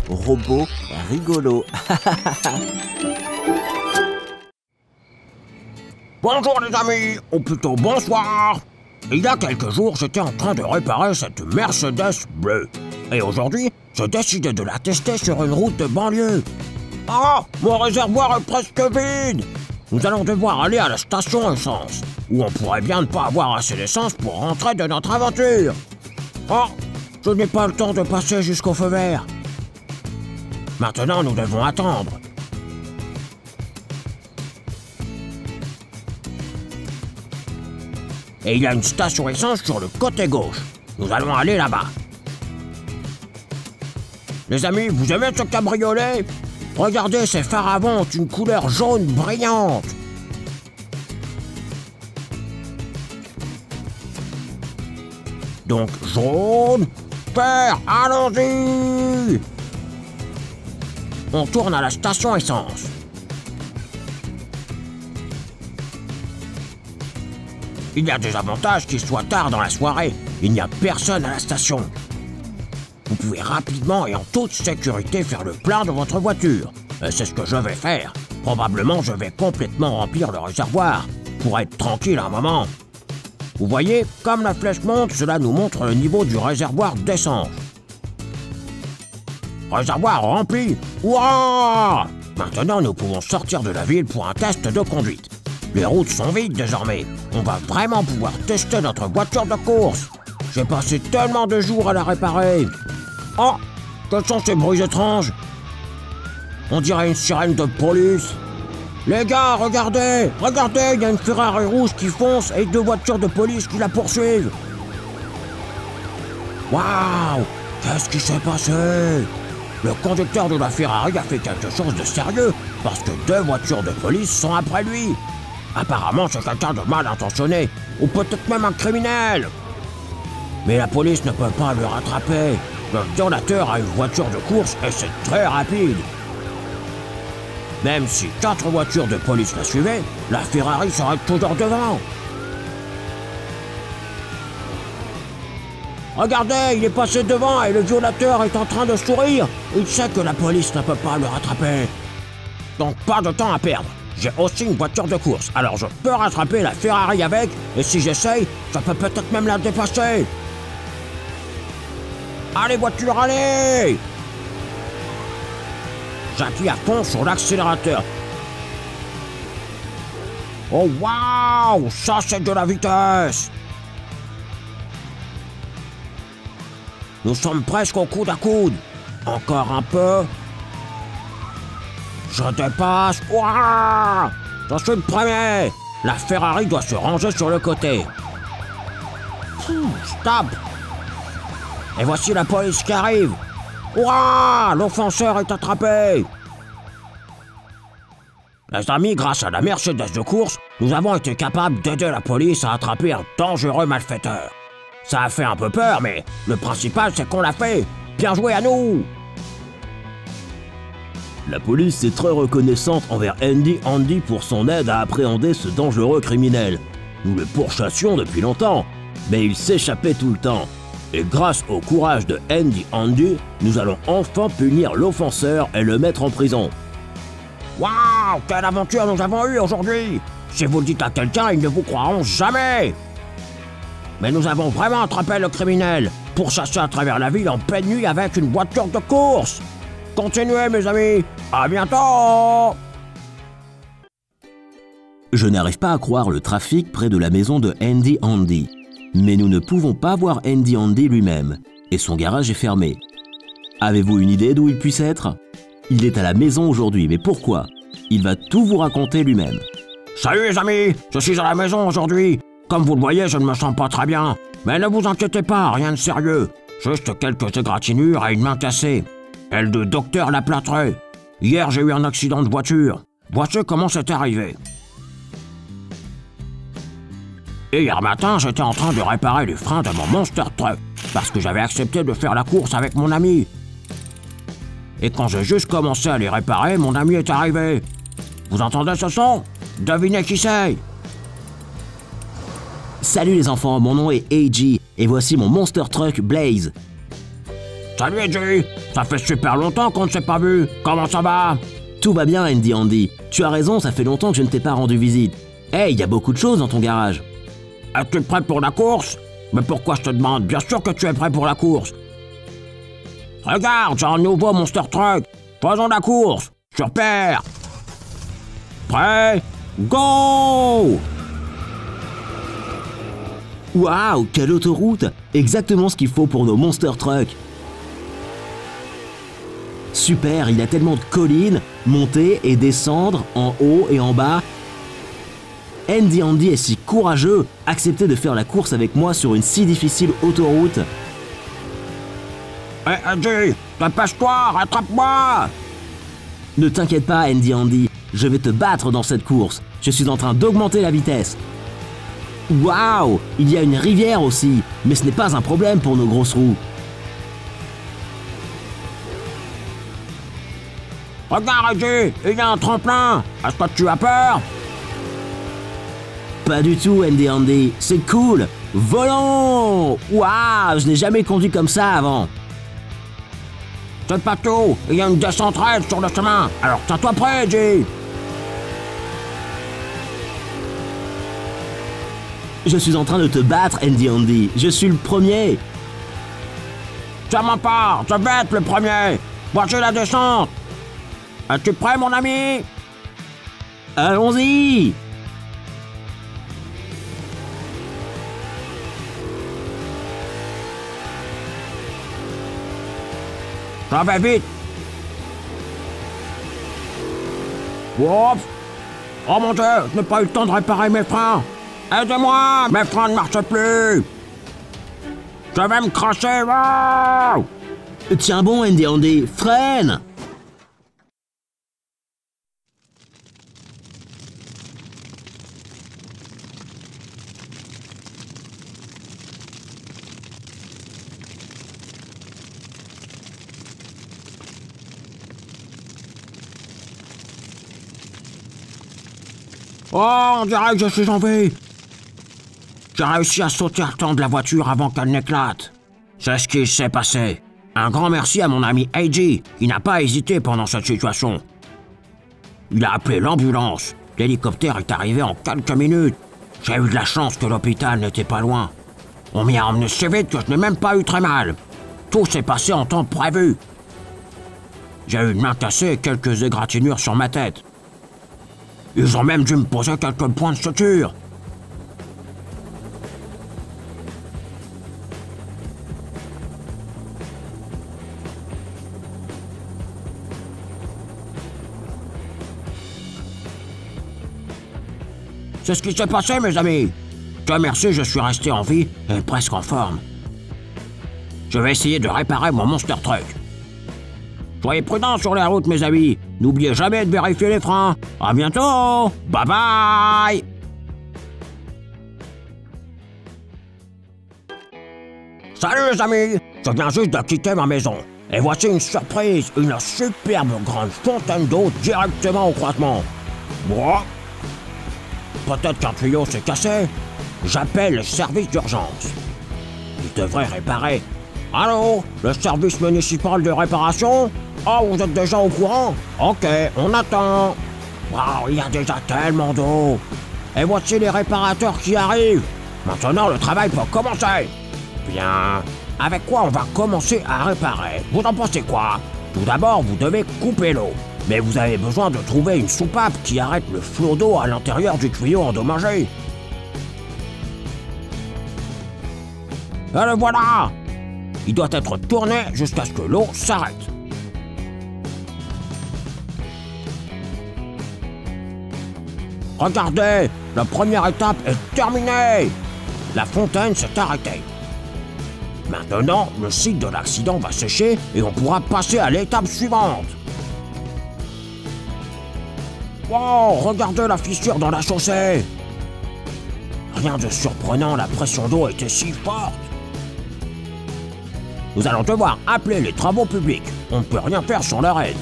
robot rigolo. Bonjour les amis, ou plutôt bonsoir. Il y a quelques jours, j'étais en train de réparer cette Mercedes bleue. Et aujourd'hui, j'ai décidé de la tester sur une route de banlieue. Ah, mon réservoir est presque vide. Nous allons devoir aller à la station essence, où on pourrait bien ne pas avoir assez d'essence pour rentrer de notre aventure. Oh, je n'ai pas le temps de passer jusqu'au feu vert. Maintenant, nous devons attendre. Et il y a une station essence sur le côté gauche. Nous allons aller là-bas. Les amis, vous aimez ce cabriolet? Regardez, ces phares avant ont une couleur jaune brillante. Donc jaune, vert, allons-y! On tourne à la station essence. Il y a des avantages qu'il soit tard dans la soirée. Il n'y a personne à la station. Vous pouvez rapidement et en toute sécurité faire le plein de votre voiture. Et c'est ce que je vais faire. Probablement, je vais complètement remplir le réservoir pour être tranquille un moment. Vous voyez, comme la flèche monte, cela nous montre le niveau du réservoir d'essence. Réservoir rempli. Ouah! Maintenant, nous pouvons sortir de la ville pour un test de conduite. Les routes sont vides désormais. On va vraiment pouvoir tester notre voiture de course. J'ai passé tellement de jours à la réparer. Oh, quels sont ces bruits étranges? On dirait une sirène de police. Les gars, regardez! Regardez, il y a une Ferrari rouge qui fonce et 2 voitures de police qui la poursuivent. Waouh! Qu'est-ce qui s'est passé? Le conducteur de la Ferrari a fait quelque chose de sérieux parce que 2 voitures de police sont après lui. Apparemment, c'est quelqu'un de mal intentionné, ou peut-être même un criminel. Mais la police ne peut pas le rattraper. Le violateur a une voiture de course et c'est très rapide. Même si 4 voitures de police la suivaient, la Ferrari serait toujours devant. Regardez, il est passé devant et le violateur est en train de sourire. Il sait que la police ne peut pas le rattraper. Donc pas de temps à perdre. J'ai aussi une voiture de course, alors je peux rattraper la Ferrari avec, et si j'essaye, je peux peut-être même la dépasser. Allez voiture, allez! J'appuie à fond sur l'accélérateur. Oh waouh! Ça c'est de la vitesse! Nous sommes presque au coude à coude. Encore un peu. Je dépasse. Ouah! Je suis le premier. La Ferrari doit se ranger sur le côté. Stop! Et voici la police qui arrive. Ouah! L'offenseur est attrapé. Les amis, grâce à la Mercedes de course, nous avons été capables d'aider la police à attraper un dangereux malfaiteur. Ça a fait un peu peur, mais le principal c'est qu'on l'a fait. Bien joué à nous! La police est très reconnaissante envers Andy pour son aide à appréhender ce dangereux criminel. Nous le pourchassions depuis longtemps, mais il s'échappait tout le temps. Et grâce au courage de Andy, nous allons enfin punir l'offenseur et le mettre en prison. Waouh! Quelle aventure nous avons eue aujourd'hui! Si vous le dites à quelqu'un, ils ne vous croiront jamais! Mais nous avons vraiment attrapé le criminel, pourchassé à travers la ville en pleine nuit avec une voiture de course! Continuez mes amis, à bientôt! Je n'arrive pas à croire le trafic près de la maison de Andy. Mais nous ne pouvons pas voir Andy lui-même, et son garage est fermé. Avez-vous une idée d'où il puisse être? Il est à la maison aujourd'hui, mais pourquoi? Il va tout vous raconter lui-même. Salut les amis, je suis à la maison aujourd'hui. Comme vous le voyez, je ne me sens pas très bien. Mais ne vous inquiétez pas, rien de sérieux. Juste quelques égratignures et une main cassée. Et le docteur l'a plâtré. Hier, j'ai eu un accident de voiture. Voici comment c'est arrivé. Et hier matin, j'étais en train de réparer les freins de mon Monster Truck parce que j'avais accepté de faire la course avec mon ami. Et quand j'ai juste commencé à les réparer, mon ami est arrivé. Vous entendez ce son? Devinez qui c'est? Salut les enfants, mon nom est AJ et voici mon Monster Truck Blaze. Salut Eddie, ça fait super longtemps qu'on ne s'est pas vu. Comment ça va? Tout va bien, Andy Andy. Tu as raison, ça fait longtemps que je ne t'ai pas rendu visite. Hey, il y a beaucoup de choses dans ton garage. Es-tu prêt pour la course? Mais pourquoi je te demande? Bien sûr que tu es prêt pour la course. Regarde, j'ai un nouveau Monster Truck. Faisons la course. Sur Père. Prêt? Go! Waouh, quelle autoroute! Exactement ce qu'il faut pour nos Monster Trucks. Super, il y a tellement de collines, monter et descendre, en haut et en bas. Andy Andy est si courageux, accepter de faire la course avec moi sur une si difficile autoroute. Hé Andy, dépêche-toi, rattrape-moi! Ne t'inquiète pas, Andy Andy, je vais te battre dans cette course. Je suis en train d'augmenter la vitesse. Waouh, il y a une rivière aussi, mais ce n'est pas un problème pour nos grosses roues. Regarde Andy, il y a un tremplin. Est-ce que tu as peur? Pas du tout, Andy Andy, c'est cool. Volons! Waouh, je n'ai jamais conduit comme ça avant. C'est pas tout, il y a une descente raide sur le chemin. Alors tiens-toi prêt, Andy. Je suis en train de te battre, Andy Andy. Je suis le premier. Ça m'en part, je vais être le premier. Voici la descente. Es-tu prêt, mon ami? Allons-y! Ça va vite. Oups. Oh mon Dieu, je n'ai pas eu le temps de réparer mes freins. Aidez-moi, mes freins ne marchent plus. Je vais me cracher. Wow! Tiens bon, Andy Andy, freine! Oh, on dirait que je suis en vie. J'ai réussi à sauter à temps de la voiture avant qu'elle n'éclate. C'est ce qui s'est passé. Un grand merci à mon ami AJ, qui n'a pas hésité pendant cette situation. Il a appelé l'ambulance. L'hélicoptère est arrivé en quelques minutes. J'ai eu de la chance que l'hôpital n'était pas loin. On m'y a emmené si vite que je n'ai même pas eu très mal. Tout s'est passé en temps prévu. J'ai eu une main cassée et quelques égratignures sur ma tête. Ils ont même dû me poser quelques points de suture. C'est ce qui s'est passé, mes amis. Dieu merci, je suis resté en vie et presque en forme. Je vais essayer de réparer mon Monster Truck. Soyez prudents sur les routes, mes amis. N'oubliez jamais de vérifier les freins. À bientôt. Bye bye. Salut les amis. Je viens juste de quitter ma maison. Et voici une surprise, une superbe grande fontaine d'eau directement au croisement. Moi, peut-être qu'un tuyau s'est cassé. J'appelle le service d'urgence. Ils devraient réparer. Allô, le service municipal de réparation? Oh, vous êtes déjà au courant? Ok, on attend. Waouh, il y a déjà tellement d'eau. Et voici les réparateurs qui arrivent. Maintenant, le travail peut commencer. Bien. Avec quoi on va commencer à réparer? Vous en pensez quoi? Tout d'abord, vous devez couper l'eau. Mais vous avez besoin de trouver une soupape qui arrête le flot d'eau à l'intérieur du tuyau endommagé. Et le voilà! Il doit être tourné jusqu'à ce que l'eau s'arrête. Regardez, la première étape est terminée. La fontaine s'est arrêtée. Maintenant, le site de l'accident va sécher et on pourra passer à l'étape suivante. Wow, regardez la fissure dans la chaussée. Rien de surprenant, la pression d'eau était si forte. Nous allons devoir appeler les travaux publics. On ne peut rien faire sans leur aide.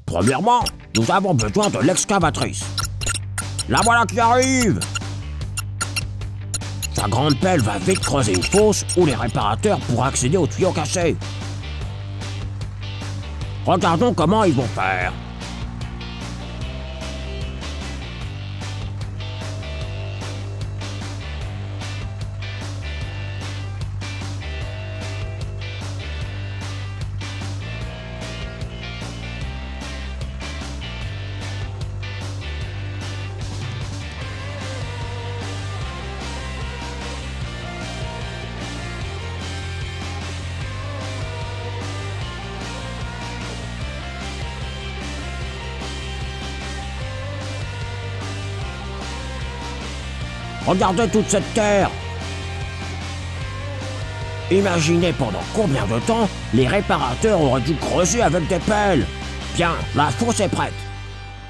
Premièrement, nous avons besoin de l'excavatrice. La voilà qui arrive. Sa grande pelle va vite creuser une fosse où les réparateurs pourront accéder aux tuyaux cassés. Regardons comment ils vont faire. Regardez toute cette terre. Imaginez pendant combien de temps les réparateurs auraient dû creuser avec des pelles. Bien, la fosse est prête.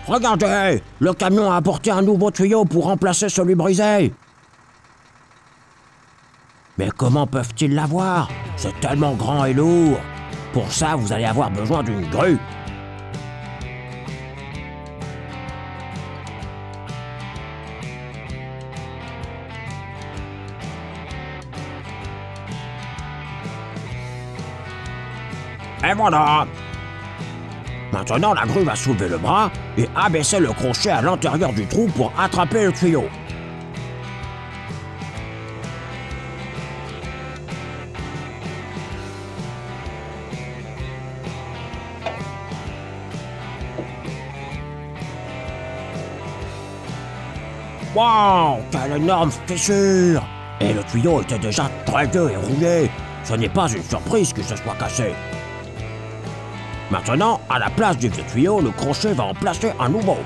Regardez, le camion a apporté un nouveau tuyau pour remplacer celui brisé. Mais comment peuvent-ils l'avoir? C'est tellement grand et lourd. Pour ça, vous allez avoir besoin d'une grue. Et voilà! Maintenant, la grue va soulever le bras et abaisser le crochet à l'intérieur du trou pour attraper le tuyau. Wow! Quelle énorme fissure! Et le tuyau était déjà très vieux et rouillé. Ce n'est pas une surprise que ce soit cassé. Maintenant, à la place du vieux tuyau, le crochet va en placer un nouveau.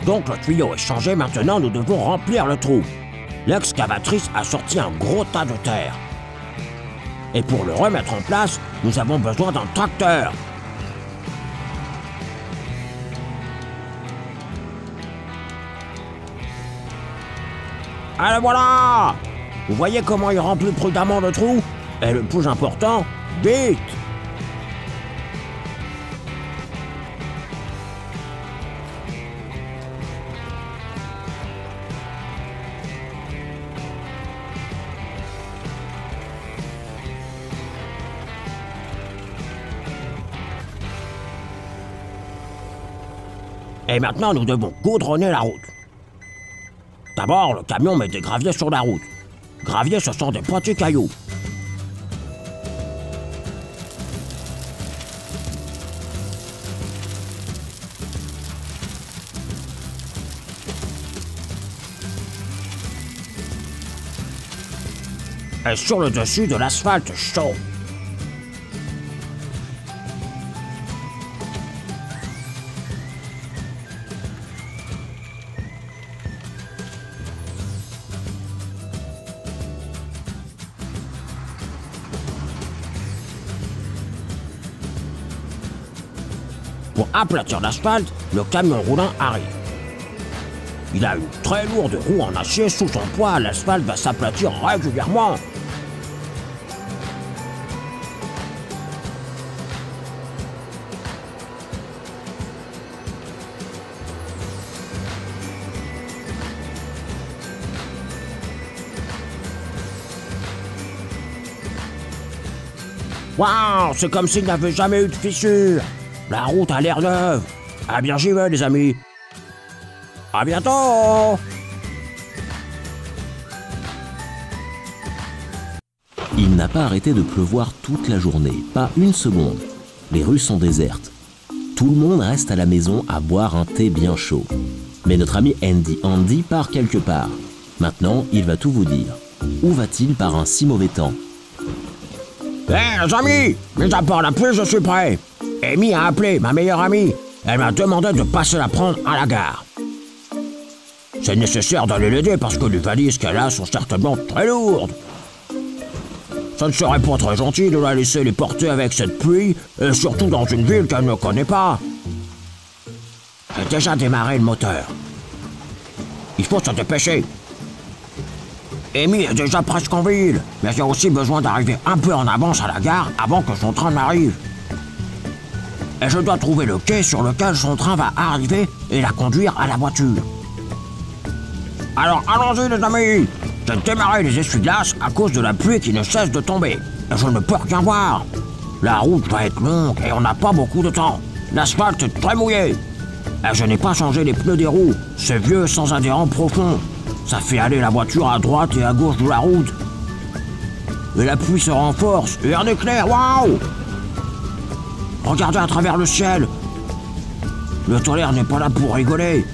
Donc le tuyau est changé, maintenant nous devons remplir le trou. L'excavatrice a sorti un gros tas de terre. Et pour le remettre en place, nous avons besoin d'un tracteur. Allez, voilà! Vous voyez comment il remplit prudemment le trou? Et le plus important, vite! Et maintenant, nous devons goudronner la route. D'abord, le camion met des graviers sur la route. Graviers, ce sont des petits cailloux. Et sur le dessus de l'asphalte chaud. Pour aplatir l'asphalte, le camion roulant arrive. Il a une très lourde roue en acier. Sous son poids, l'asphalte va s'aplatir régulièrement. Waouh, c'est comme s'il n'y avait jamais eu de fissure. La route a l'air neuve. Ah bien, j'y vais, les amis. À bientôt. Il n'a pas arrêté de pleuvoir toute la journée, pas une seconde. Les rues sont désertes. Tout le monde reste à la maison à boire un thé bien chaud. Mais notre ami Andy part quelque part. Maintenant, il va tout vous dire. Où va-t-il par un si mauvais temps? Les amis, mis à part la pluie, je suis prêt. Amy a appelé ma meilleure amie. Elle m'a demandé de passer la prendre à la gare. C'est nécessaire d'aller l'aider parce que les valises qu'elle a sont certainement très lourdes. Ça ne serait pas très gentil de la laisser les porter avec cette pluie, et surtout dans une ville qu'elle ne connaît pas. J'ai déjà démarré le moteur. Il faut se dépêcher. Amy est déjà presque en ville, mais j'ai aussi besoin d'arriver un peu en avance à la gare avant que son train n'arrive. Et je dois trouver le quai sur lequel son train va arriver et la conduire à la voiture. Alors allons-y les amis! J'ai démarré les essuie-glaces à cause de la pluie qui ne cesse de tomber. Et je ne peux rien voir. La route va être longue et on n'a pas beaucoup de temps. L'asphalte est très mouillé. Et je n'ai pas changé les pneus des roues. C'est vieux sans adhérent profond. Ça fait aller la voiture à droite et à gauche de la route. Et la pluie se renforce et un éclair, waouh! Regardez à travers le ciel. Le tonnerre n'est pas là pour rigoler.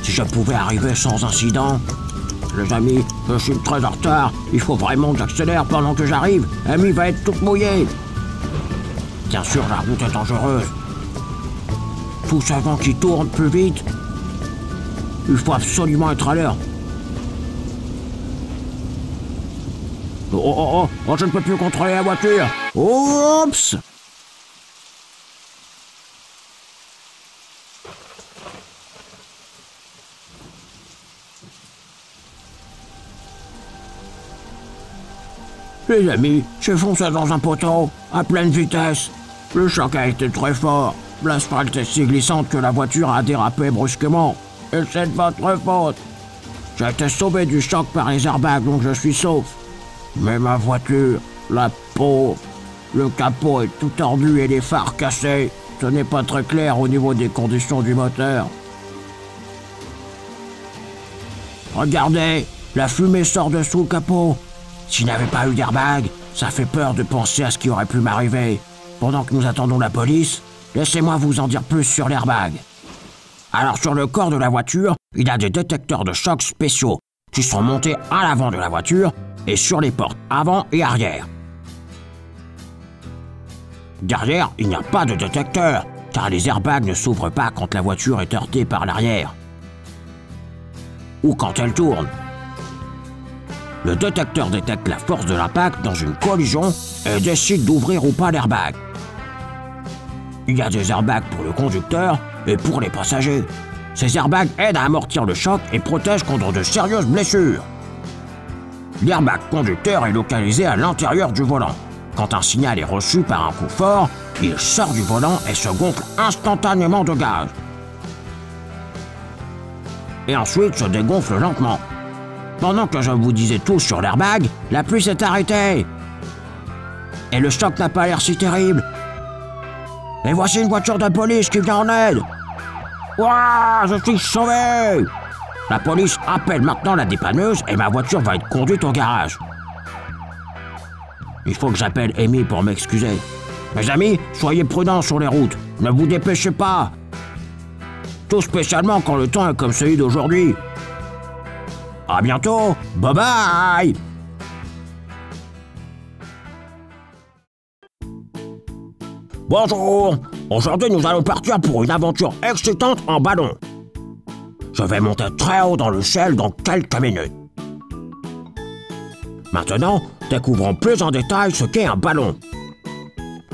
Si je pouvais arriver sans incident. Les amis, je suis très en retard. Il faut vraiment que j'accélère pendant que j'arrive. Amy va être toute mouillée. Bien sûr, la route est dangereuse. Tout ce vent qui tourne plus vite. Il faut absolument être à l'heure. Oh, je ne peux plus contrôler la voiture. Oups! Les amis, j'ai foncé dans un poteau, à pleine vitesse. Le choc a été très fort. L'asphalte est si glissante que la voiture a dérapé brusquement. Et c'est de votre faute. J'ai été sauvé du choc par les airbags, donc je suis sauf. Mais ma voiture, la pauvre, le capot est tout tordu et les phares cassés. Ce n'est pas très clair au niveau des conditions du moteur. Regardez, la fumée sort de sous le capot. S'il n'y avait pas eu d'airbag, ça fait peur de penser à ce qui aurait pu m'arriver. Pendant que nous attendons la police, laissez-moi vous en dire plus sur l'airbag. Alors sur le corps de la voiture, il y a des détecteurs de choc spéciaux qui sont montés à l'avant de la voiture et sur les portes avant et arrière. Derrière, il n'y a pas de détecteur, car les airbags ne s'ouvrent pas quand la voiture est heurtée par l'arrière. Ou quand elle tourne. Le détecteur détecte la force de l'impact dans une collision et décide d'ouvrir ou pas l'airbag. Il y a des airbags pour le conducteur et pour les passagers. Ces airbags aident à amortir le choc et protègent contre de sérieuses blessures. L'airbag conducteur est localisé à l'intérieur du volant. Quand un signal est reçu par un coup fort, il sort du volant et se gonfle instantanément de gaz. Et ensuite se dégonfle lentement. Pendant que je vous disais tout sur l'airbag, la pluie s'est arrêtée. Et le choc n'a pas l'air si terrible. Et voici une voiture de police qui vient en aide. Ouah, je suis sauvé! La police appelle maintenant la dépanneuse et ma voiture va être conduite au garage. Il faut que j'appelle Amy pour m'excuser. Mes amis, soyez prudents sur les routes. Ne vous dépêchez pas. Tout spécialement quand le temps est comme celui d'aujourd'hui. À bientôt. Bye bye. Bonjour. Aujourd'hui, nous allons partir pour une aventure excitante en ballon. Je vais monter très haut dans le ciel dans quelques minutes. Maintenant, découvrons plus en détail ce qu'est un ballon.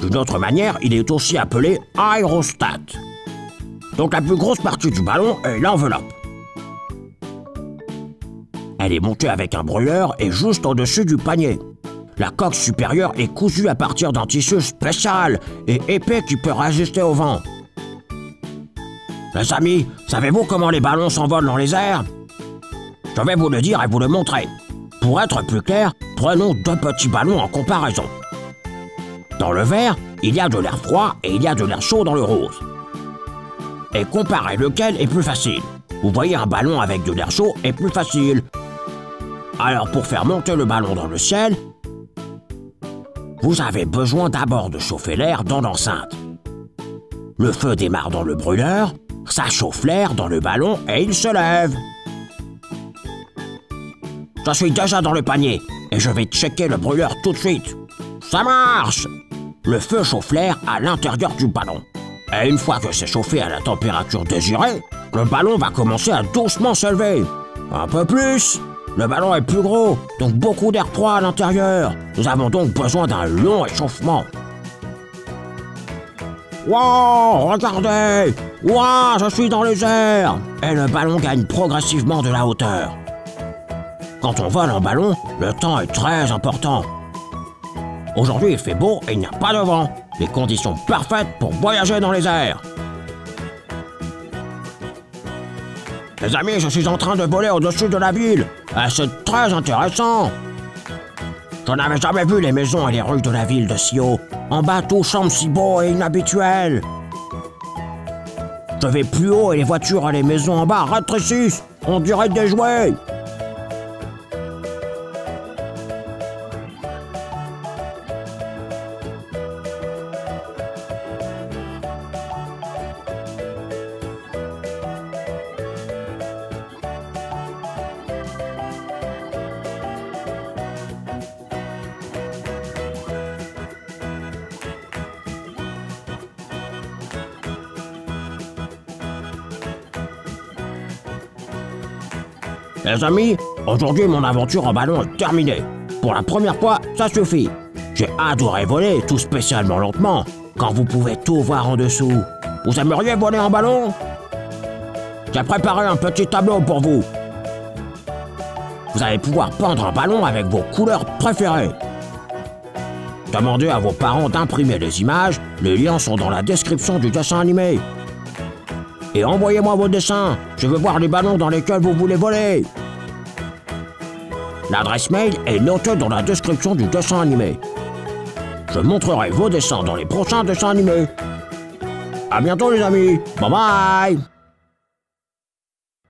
D'une autre manière, il est aussi appelé aérostat. Donc la plus grosse partie du ballon est l'enveloppe. Elle est montée avec un brûleur et juste au-dessus du panier. La coque supérieure est cousue à partir d'un tissu spécial et épais qui peut résister au vent. Les amis, savez-vous comment les ballons s'envolent dans les airs? Je vais vous le dire et vous le montrer. Pour être plus clair, prenons deux petits ballons en comparaison. Dans le vert, il y a de l'air froid et il y a de l'air chaud dans le rose. Et comparer lequel est plus facile. Vous voyez, un ballon avec de l'air chaud est plus facile. Alors pour faire monter le ballon dans le ciel, vous avez besoin d'abord de chauffer l'air dans l'enceinte. Le feu démarre dans le brûleur, ça chauffe l'air dans le ballon et il se lève. Je suis déjà dans le panier et je vais checker le brûleur tout de suite. Ça marche! Le feu chauffe l'air à l'intérieur du ballon. Et une fois que c'est chauffé à la température désirée, le ballon va commencer à doucement s'élever. Un peu plus. Le ballon est plus gros, donc beaucoup d'air froid à l'intérieur. Nous avons donc besoin d'un long échauffement. Wow, regardez! Wow, je suis dans les airs! Et le ballon gagne progressivement de la hauteur. Quand on vole en ballon, le temps est très important. Aujourd'hui, il fait beau et il n'y a pas de vent. Les conditions parfaites pour voyager dans les airs. Les amis, je suis en train de voler au-dessus de la ville. Et c'est très intéressant. Je n'avais jamais vu les maisons et les rues de la ville de si haut. En bas, tout semble si beau et inhabituel. Je vais plus haut et les voitures et les maisons en bas rétrécissent. On dirait des jouets. Les amis, aujourd'hui mon aventure en ballon est terminée. Pour la première fois, ça suffit. J'ai adoré voler, tout spécialement lentement, quand vous pouvez tout voir en dessous. Vous aimeriez voler en ballon? J'ai préparé un petit tableau pour vous. Vous allez pouvoir peindre un ballon avec vos couleurs préférées. Demandez à vos parents d'imprimer les images, les liens sont dans la description du dessin animé. Et envoyez-moi vos dessins, je veux voir les ballons dans lesquels vous voulez voler. L'adresse mail est notée dans la description du dessin animé. Je montrerai vos dessins dans les prochains dessins animés. À bientôt les amis, bye bye.